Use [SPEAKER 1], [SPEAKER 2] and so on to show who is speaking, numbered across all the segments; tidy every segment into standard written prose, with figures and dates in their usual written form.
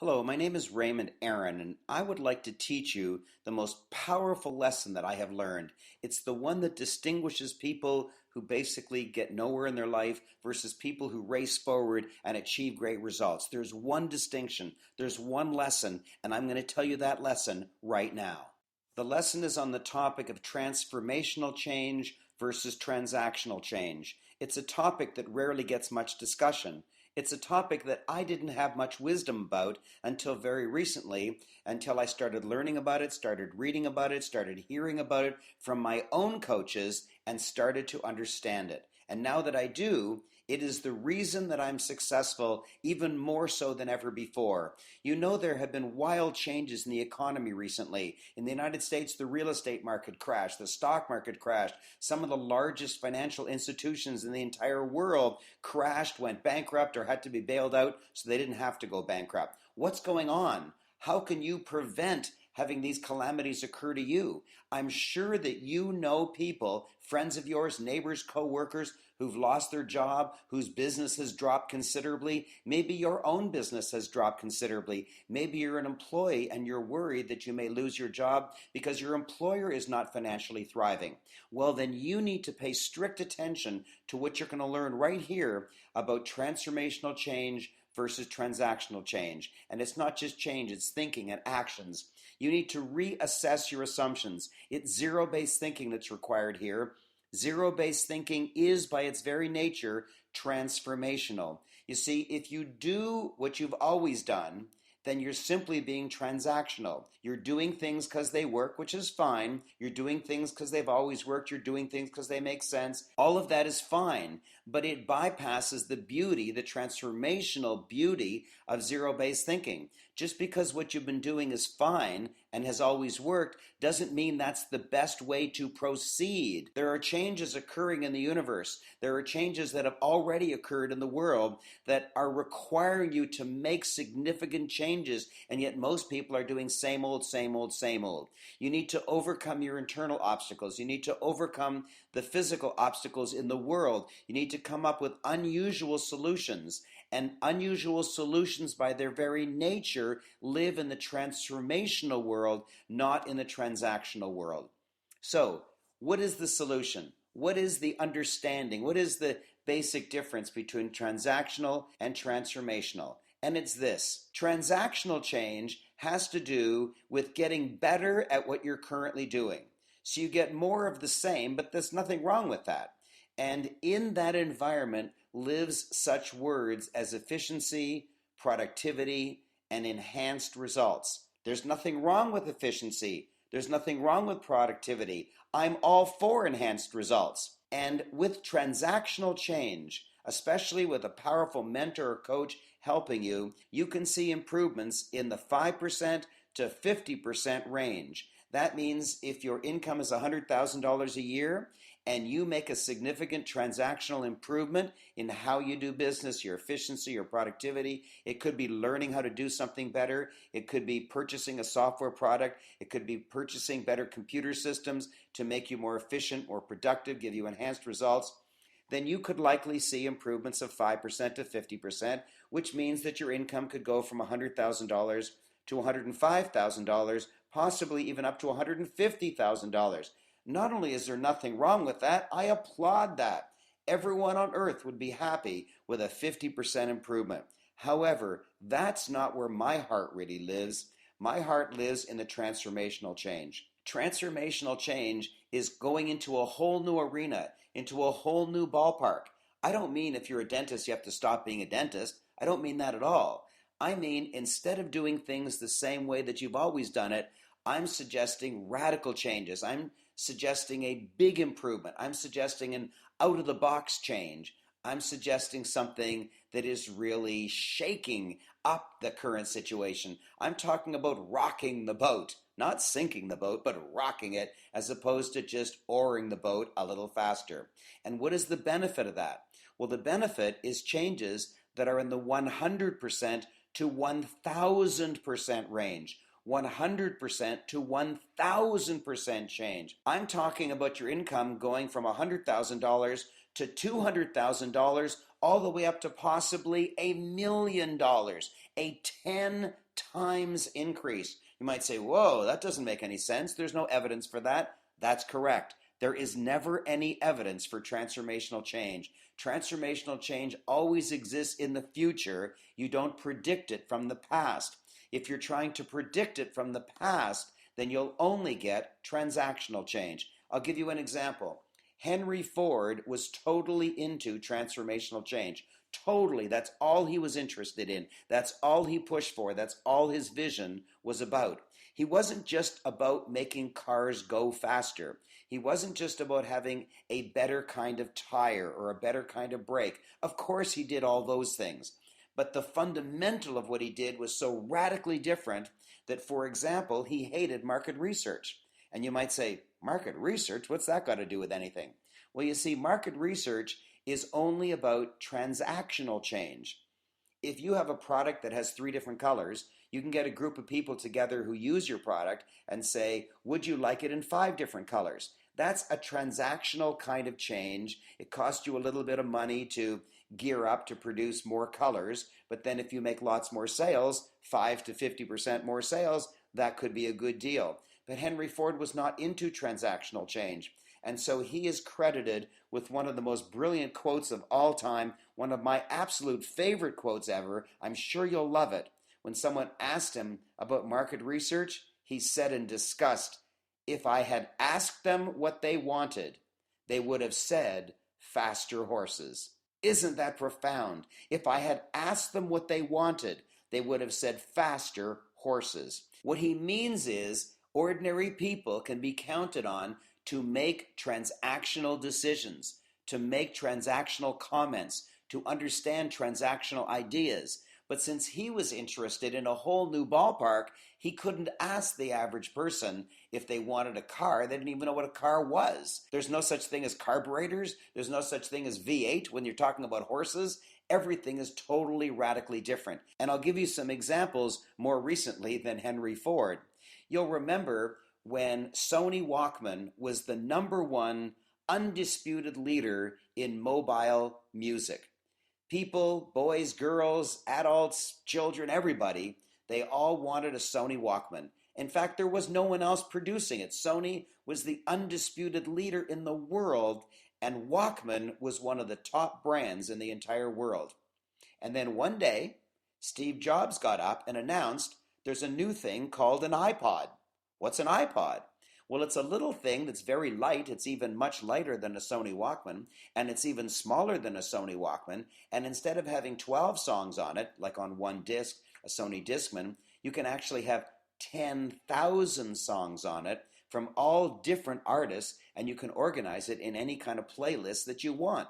[SPEAKER 1] Hello, my name is Raymond and I would like to teach you the most powerful lesson that I have learned. It's the one that distinguishes people who basically get nowhere in their life versus people who race forward and achieve great results. There's one distinction, there's one lesson, and I'm going to tell you that lesson right now. The lesson is on the topic of transformational change versus transactional change. It's a topic that rarely gets much discussion. It's a topic that I didn't have much wisdom about until very recently, until I started learning about it, started reading about it, started hearing about it from my own coaches, and started to understand it. And now that I do, it is the reason that I'm successful even more so than ever before. You know, there have been wild changes in the economy recently. In the United States, the real estate market crashed, the stock market crashed. Some of the largest financial institutions in the entire world crashed, went bankrupt, or had to be bailed out so they didn't have to go bankrupt. What's going on? How can you prevent having these calamities occur to you? I'm sure that you know people, friends of yours, neighbors, co-workers who've lost their job, whose business has dropped considerably. Maybe your own business has dropped considerably. Maybe you're an employee and you're worried that you may lose your job because your employer is not financially thriving. Well, then you need to pay strict attention to what you're going to learn right here about transformational change versus transactional change. And it's not just change, it's thinking and actions. You need to reassess your assumptions. It's zero-based thinking that's required here. Zero-based thinking is, by its very nature, transformational. You see, if you do what you've always done, then you're simply being transactional. You're doing things because they work, which is fine. You're doing things because they've always worked. You're doing things because they make sense. All of that is fine, but it bypasses the beauty, the transformational beauty of zero-based thinking. Just because what you've been doing is fine and has always worked doesn't mean that's the best way to proceed. There are changes occurring in the universe. There are changes that have already occurred in the world that are requiring you to make significant changes, and yet most people are doing same old, same old, same old. You need to overcome your internal obstacles. You need to overcome the physical obstacles in the world. You need to come up with unusual solutions, and unusual solutions by their very nature live in the transformational world, not in the transactional world. So, what is the solution? What is the understanding? What is the basic difference between transactional and transformational? And it's this: transactional change has to do with getting better at what you're currently doing. So you get more of the same, but there's nothing wrong with that. And in that environment lives such words as efficiency, productivity, and enhanced results. There's nothing wrong with efficiency. There's nothing wrong with productivity. I'm all for enhanced results. And with transactional change, especially with a powerful mentor or coach helping you, you can see improvements in the 5% to 50% range. That means if your income is $100,000 a year and you make a significant transactional improvement in how you do business, your efficiency, your productivity, it could be learning how to do something better. It could be purchasing a software product. It could be purchasing better computer systems to make you more efficient, more productive, give you enhanced results. Then you could likely see improvements of 5% to 50%, which means that your income could go from $100,000 to $105,000, possibly even up to $150,000. Not only is there nothing wrong with that, I applaud that. Everyone on earth would be happy with a 50% improvement. However, that's not where my heart really lives. My heart lives in the transformational change. Transformational change is going into a whole new arena, into a whole new ballpark. I don't mean if you're a dentist, you have to stop being a dentist. I don't mean that at all. I mean, instead of doing things the same way that you've always done it, I'm suggesting radical changes. I'm suggesting a big improvement. I'm suggesting an out-of-the-box change. I'm suggesting something that is really shaking up the current situation. I'm talking about rocking the boat, not sinking the boat, but rocking it, as opposed to just oaring the boat a little faster. And what is the benefit of that? Well, the benefit is changes that are in the 100% to 1,000% range. 100% to 1,000% change. I'm talking about your income going from $100,000 to $200,000 all the way up to possibly $1 million, a 10 times increase. You might say, whoa, that doesn't make any sense. There's no evidence for that. That's correct. There is never any evidence for transformational change. Transformational change always exists in the future. You don't predict it from the past. If you're trying to predict it from the past, then you'll only get transactional change. I'll give you an example. Henry Ford was totally into transformational change. Totally. That's all he was interested in. That's all he pushed for. That's all his vision was about. He wasn't just about making cars go faster. He wasn't just about having a better kind of tire or a better kind of brake. Of course, he did all those things. But the fundamental of what he did was so radically different that, for example, he hated market research. And you might say, market research? What's that got to do with anything? Well, you see, market research is only about transactional change. If you have a product that has 3 different colors, you can get a group of people together who use your product and say, would you like it in 5 different colors? That's a transactional kind of change. It costs you a little bit of money to gear up to produce more colors, but then if you make lots more sales, 5 to 50% more sales, that could be a good deal. But Henry Ford was not into transactional change. And so he is credited with one of the most brilliant quotes of all time, one of my absolute favorite quotes ever. I'm sure you'll love it. When someone asked him about market research, he said in disgust, if I had asked them what they wanted, they would have said faster horses. Isn't that profound? If I had asked them what they wanted, they would have said faster horses. What he means is ordinary people can be counted on to make transactional decisions, to make transactional comments, to understand transactional ideas. But since he was interested in a whole new ballpark, he couldn't ask the average person if they wanted a car. They didn't even know what a car was. There's no such thing as carburetors. There's no such thing as V8 when you're talking about horses. Everything is totally radically different. And I'll give you some examples more recently than Henry Ford. You'll remember when Sony Walkman was the #1 undisputed leader in mobile music. People, boys, girls, adults, children, everybody, they all wanted a Sony Walkman. In fact, there was no one else producing it. Sony was the undisputed leader in the world, and Walkman was one of the top brands in the entire world. And then one day, Steve Jobs got up and announced there's a new thing called an iPod. What's an iPod? Well, it's a little thing that's very light. It's even much lighter than a Sony Walkman, and it's even smaller than a Sony Walkman. And instead of having 12 songs on it, like on one disc, a Sony Discman, you can actually have 10,000 songs on it from all different artists, and you can organize it in any kind of playlist that you want.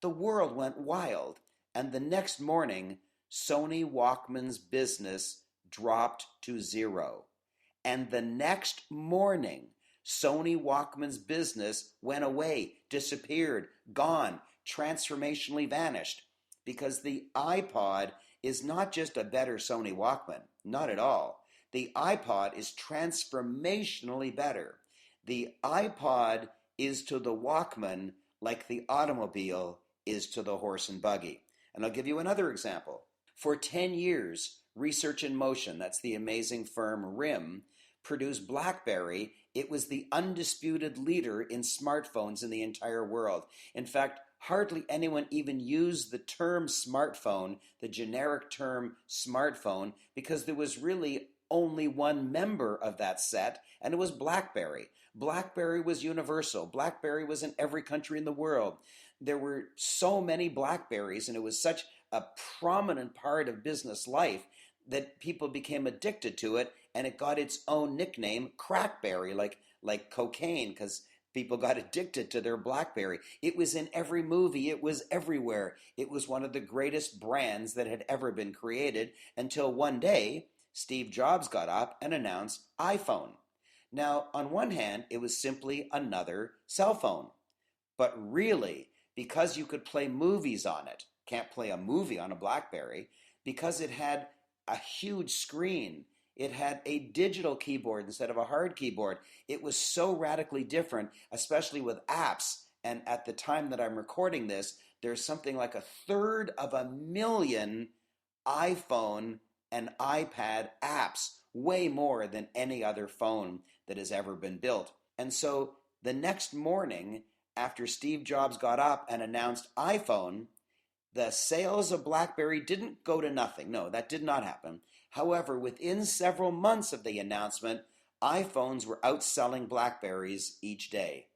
[SPEAKER 1] The world went wild, and the next morning, Sony Walkman's business dropped to 0. And the next morning, Sony Walkman's business went away, disappeared, gone, transformationally vanished. Because the iPod is not just a better Sony Walkman, not at all. The iPod is transformationally better. The iPod is to the Walkman like the automobile is to the horse and buggy. And I'll give you another example. For 10 years, Research in Motion, that's the amazing firm RIM, produced BlackBerry. It was the undisputed leader in smartphones in the entire world. In fact, hardly anyone even used the term smartphone, the generic term smartphone, because there was really only one member of that set, and it was BlackBerry. BlackBerry was universal. BlackBerry was in every country in the world. There were so many BlackBerries, and it was such a prominent part of business life that people became addicted to it, and it got its own nickname, Crackberry, like cocaine, because people got addicted to their BlackBerry. It was in every movie. It was everywhere. It was one of the greatest brands that had ever been created until one day, Steve Jobs got up and announced iPhone. Now, on one hand, it was simply another cell phone. But really, because you could play movies on it, can't play a movie on a BlackBerry, because it had a huge screen, it had a digital keyboard instead of a hard keyboard. It was so radically different, especially with apps. And at the time that I'm recording this, there's something like a third of a million iPhone and iPad apps, way more than any other phone that has ever been built. And so the next morning, after Steve Jobs got up and announced iPhone, the sales of BlackBerry didn't go to nothing. No, that did not happen. However, within several months of the announcement, iPhones were outselling BlackBerries each day.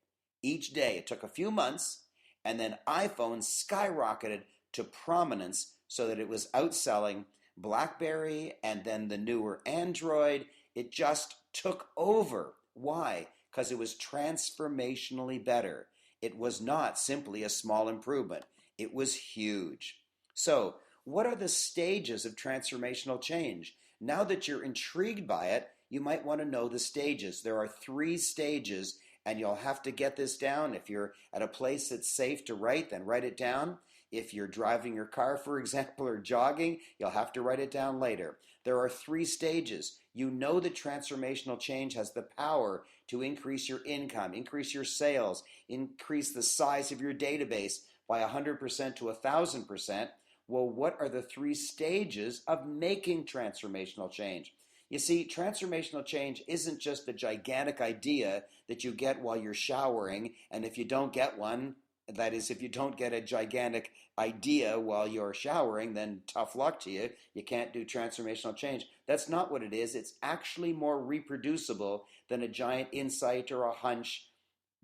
[SPEAKER 1] Each day. It took a few months, and then iPhone skyrocketed to prominence so that it was outselling BlackBerry and then the newer Android. It just took over. Why? Because it was transformationally better. It was not simply a small improvement. It was huge. So, what are the stages of transformational change? Now that you're intrigued by it, you might want to know the stages. There are 3 stages, and you'll have to get this down. If you're at a place that's safe to write, then write it down. If you're driving your car, for example, or jogging, you'll have to write it down later. There are 3 stages. You know that transformational change has the power to increase your income, increase your sales, increase the size of your database by 100% to 1,000%. Well, what are the 3 stages of making transformational change? You see, transformational change isn't just a gigantic idea that you get while you're showering, and if you don't get one, that is, if you don't get a gigantic idea while you're showering, then tough luck to you. You can't do transformational change. That's not what it is. It's actually more reproducible than a giant insight or a hunch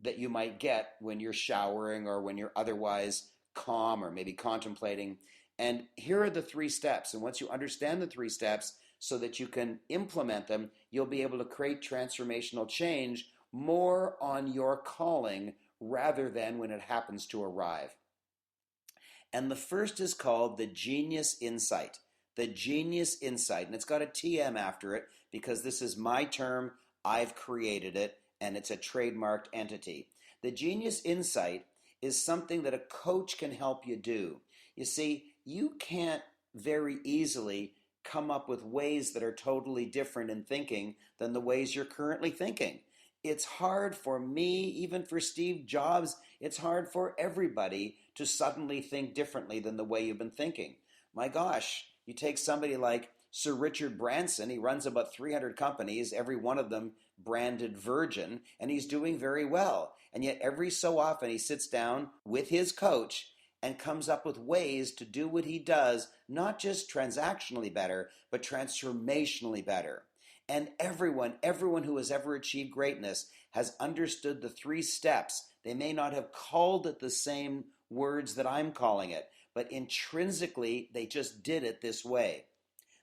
[SPEAKER 1] that you might get when you're showering or when you're otherwise calm or maybe contemplating. And here are the 3 steps. And once you understand the 3 steps so that you can implement them, you'll be able to create transformational change more on your calling rather than when it happens to arrive. And the first is called the genius insight. The genius insight. And it's got a TM after it because this is my term. I've created it, and it's a trademarked entity. The genius insight is something that a coach can help you do. You see, you can't very easily come up with ways that are totally different in thinking than the ways you're currently thinking. It's hard for me, even for Steve Jobs, it's hard for everybody to suddenly think differently than the way you've been thinking. My gosh, you take somebody like Sir Richard Branson, he runs about 300 companies, every one of them branded Virgin, and he's doing very well. And yet every so often he sits down with his coach and comes up with ways to do what he does, not just transactionally better, but transformationally better. And everyone who has ever achieved greatness has understood the 3 steps. They may not have called it the same words that I'm calling it, but intrinsically they just did it this way.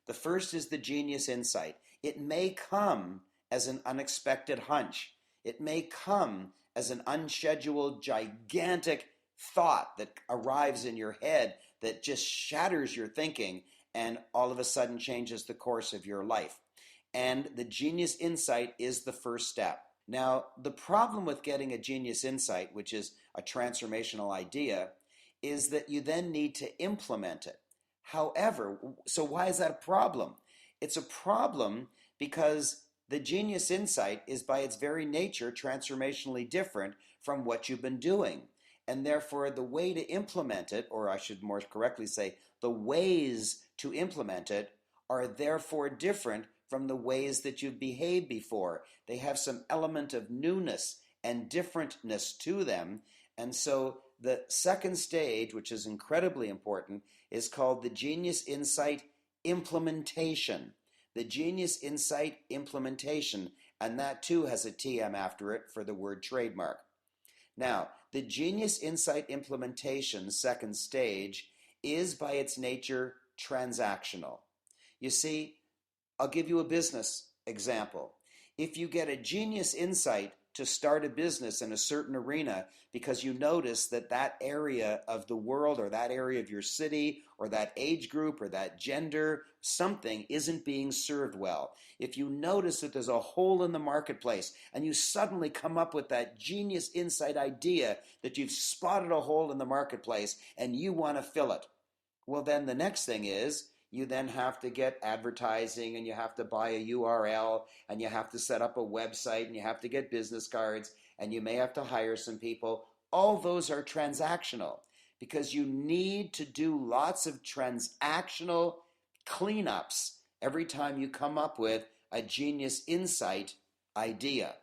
[SPEAKER 1] The first is the genius insight. It may come as an unexpected hunch. It may come as an unscheduled, gigantic thought that arrives in your head that just shatters your thinking and all of a sudden changes the course of your life. And the genius insight is the first step. Now, the problem with getting a genius insight, which is a transformational idea, is that you then need to implement it. However, so why is that a problem? It's a problem because the genius insight is by its very nature transformationally different from what you've been doing. And therefore, the way to implement it, or I should more correctly say, the ways to implement it are therefore different from the ways that you've behaved before. They have some element of newness and differentness to them. And so the second stage, which is incredibly important, is called the Genius Insight Implementation. The Genius Insight Implementation, and that too has a TM after it for the word trademark. Now, the Genius Insight Implementation, second stage, is by its nature transactional. You see, I'll give you a business example. If you get a genius insight to start a business in a certain arena because you notice that that area of the world or that area of your city or that age group or that gender, something isn't being served well. If you notice that there's a hole in the marketplace and you suddenly come up with that genius insight idea that you've spotted a hole in the marketplace and you want to fill it, well, then the next thing is you then have to get advertising and you have to buy a URL and you have to set up a website and you have to get business cards and you may have to hire some people. All those are transactional because you need to do lots of transactional cleanups every time you come up with a genius insight idea.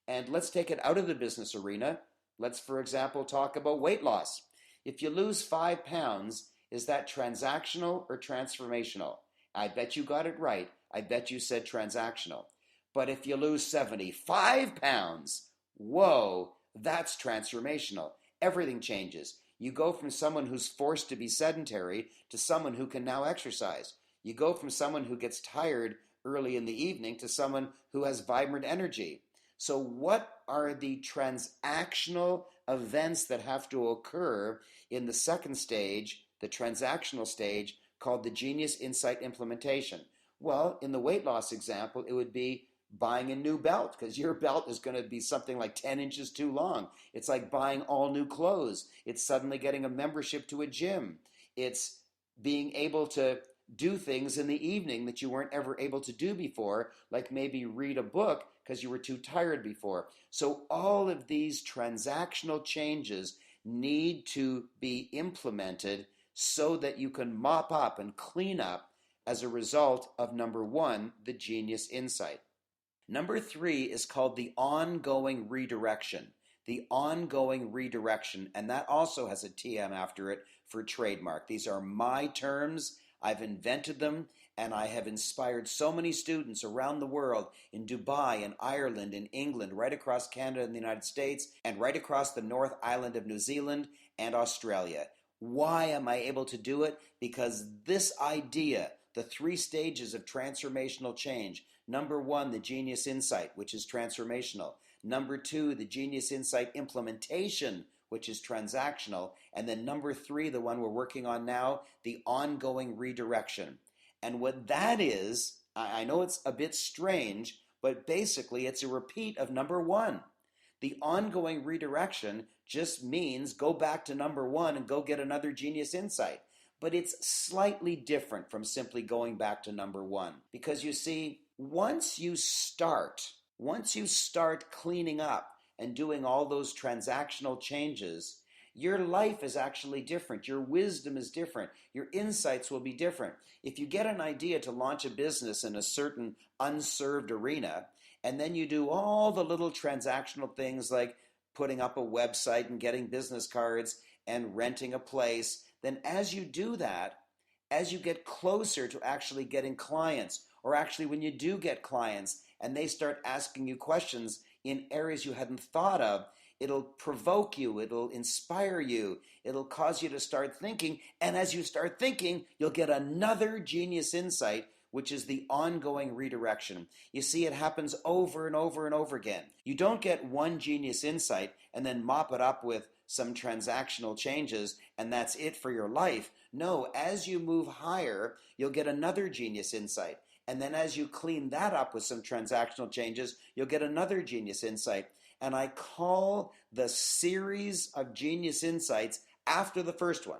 [SPEAKER 1] And let's take it out of the business arena. Let's, for example, talk about weight loss. If you lose 5 pounds, is that transactional or transformational? I bet you got it right. I bet you said transactional. But if you lose 75 pounds, whoa, that's transformational. Everything changes. You go from someone who's forced to be sedentary to someone who can now exercise. You go from someone who gets tired early in the evening to someone who has vibrant energy. So what are the transactional events that have to occur in the second stage, the transactional stage, called the Genius Insight Implementation? Well, in the weight loss example, it would be buying a new belt, because your belt is going to be something like 10 inches too long. It's like buying all new clothes. It's suddenly getting a membership to a gym. It's being able to do things in the evening that you weren't ever able to do before, like maybe read a book because you were too tired before. So all of these transactional changes need to be implemented so that you can mop up and clean up as a result of number one, the genius insight. Number three is called the ongoing redirection. The ongoing redirection, and that also has a TM after it for trademark. These are my terms. I've invented them, and I have inspired so many students around the world, in Dubai, in Ireland, in England, right across Canada and the United States, and right across the North Island of New Zealand and Australia. Why am I able to do it? Because this idea, the 3 stages of transformational change. Number 1, the genius insight, which is transformational. Number 2, the genius insight implementation, which is transactional. And then number 3, the one we're working on now, the ongoing redirection. And what that is, I know it's a bit strange, but basically it's a repeat of number 1. The ongoing redirection just means go back to number 1 and go get another genius insight. But it's slightly different from simply going back to number 1. Because you see, once you start cleaning up and doing all those transactional changes, your life is actually different. Your wisdom is different. Your insights will be different. If you get an idea to launch a business in a certain unserved arena, and then you do all the little transactional things like putting up a website and getting business cards and renting a place, then as you do that, as you get closer to actually getting clients, or actually when you do get clients and they start asking you questions in areas you hadn't thought of, it'll provoke you, it'll inspire you, it'll cause you to start thinking, and as you start thinking, you'll get another genius insight, which is the ongoing redirection. You see, it happens over and over and over again. You don't get one genius insight and then mop it up with some transactional changes and that's it for your life. No, as you move higher, you'll get another genius insight. And then as you clean that up with some transactional changes, you'll get another genius insight. And I call the series of genius insights after the first one.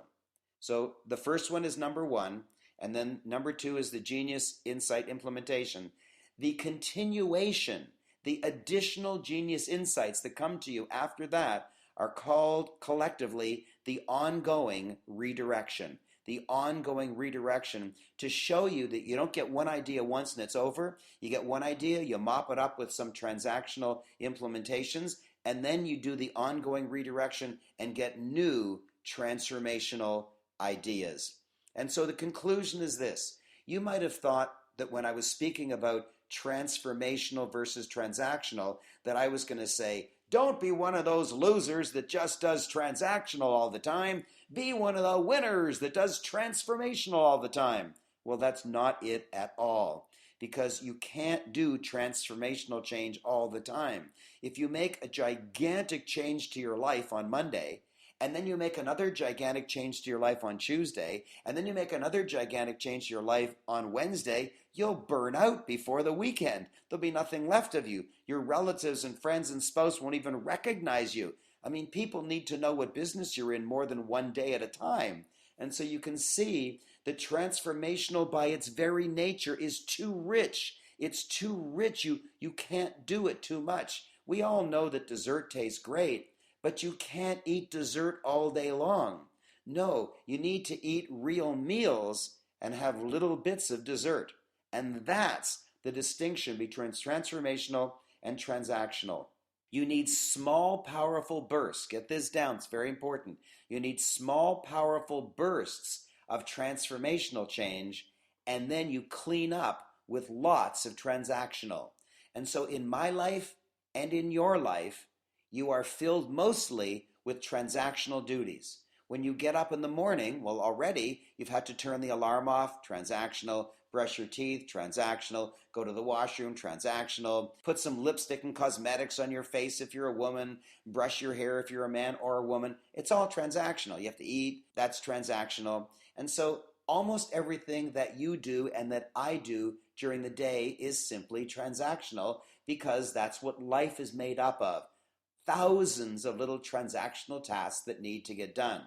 [SPEAKER 1] So the first one is number 1, and then number 2 is the genius insight implementation. The continuation, the additional genius insights that come to you after that are called collectively the ongoing redirection. The ongoing redirection to show you that you don't get one idea once and it's over. You get one idea, you mop it up with some transactional implementations, and then you do the ongoing redirection and get new transformational ideas. And so the conclusion is this. You might have thought that when I was speaking about transformational versus transactional, that I was going to say, don't be one of those losers that just does transactional all the time. Be one of the winners that does transformational all the time. Well, that's not it at all, because you can't do transformational change all the time. If you make a gigantic change to your life on Monday, and then you make another gigantic change to your life on Tuesday, and then you make another gigantic change to your life on Wednesday, you'll burn out before the weekend. There'll be nothing left of you. Your relatives and friends and spouse won't even recognize you. I mean, people need to know what business you're in more than one day at a time. And so you can see that transformational by its very nature is too rich. It's too rich. You can't do it too much. We all know that dessert tastes great, but you can't eat dessert all day long. No, you need to eat real meals and have little bits of dessert. And that's the distinction between transformational and transactional. You need small, powerful bursts. Get this down, it's very important. You need small, powerful bursts of transformational change, and then you clean up with lots of transactional. And so, in my life and in your life, you are filled mostly with transactional duties. When you get up in the morning, well, already you've had to turn the alarm off, transactional, brush your teeth, transactional, go to the washroom, transactional, put some lipstick and cosmetics on your face if you're a woman, brush your hair if you're a man or a woman. It's all transactional. You have to eat, that's transactional. And so almost everything that you do and that I do during the day is simply transactional because that's what life is made up of. Thousands of little transactional tasks that need to get done.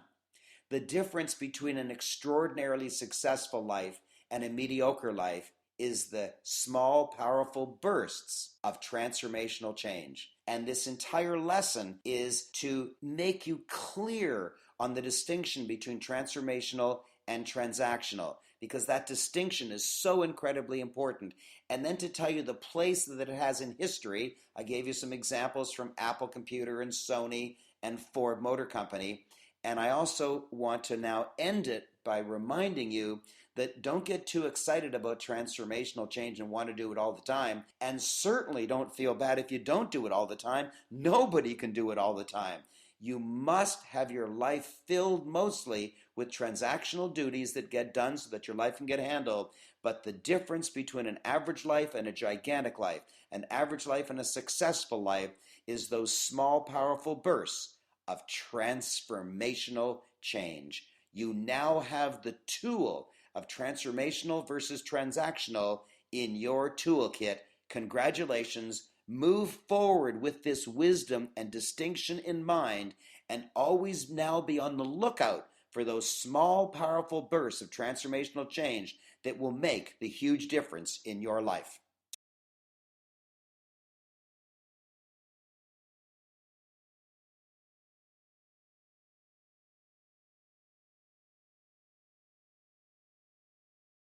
[SPEAKER 1] The difference between an extraordinarily successful life and a mediocre life is the small, powerful bursts of transformational change. And this entire lesson is to make you clear on the distinction between transformational and transactional, because that distinction is so incredibly important. And then to tell you the place that it has in history, I gave you some examples from Apple Computer and Sony and Ford Motor Company. And I also want to now end it by reminding you that don't get too excited about transformational change and want to do it all the time. And certainly don't feel bad if you don't do it all the time. Nobody can do it all the time. You must have your life filled mostly with transactional duties that get done so that your life can get handled. But the difference between an average life and a gigantic life, an average life and a successful life, is those small, powerful bursts of transformational change. You now have the tool of transformational versus transactional in your toolkit. Congratulations. Move forward with this wisdom and distinction in mind, and always now be on the lookout for those small, powerful bursts of transformational change that will make the huge difference in your life.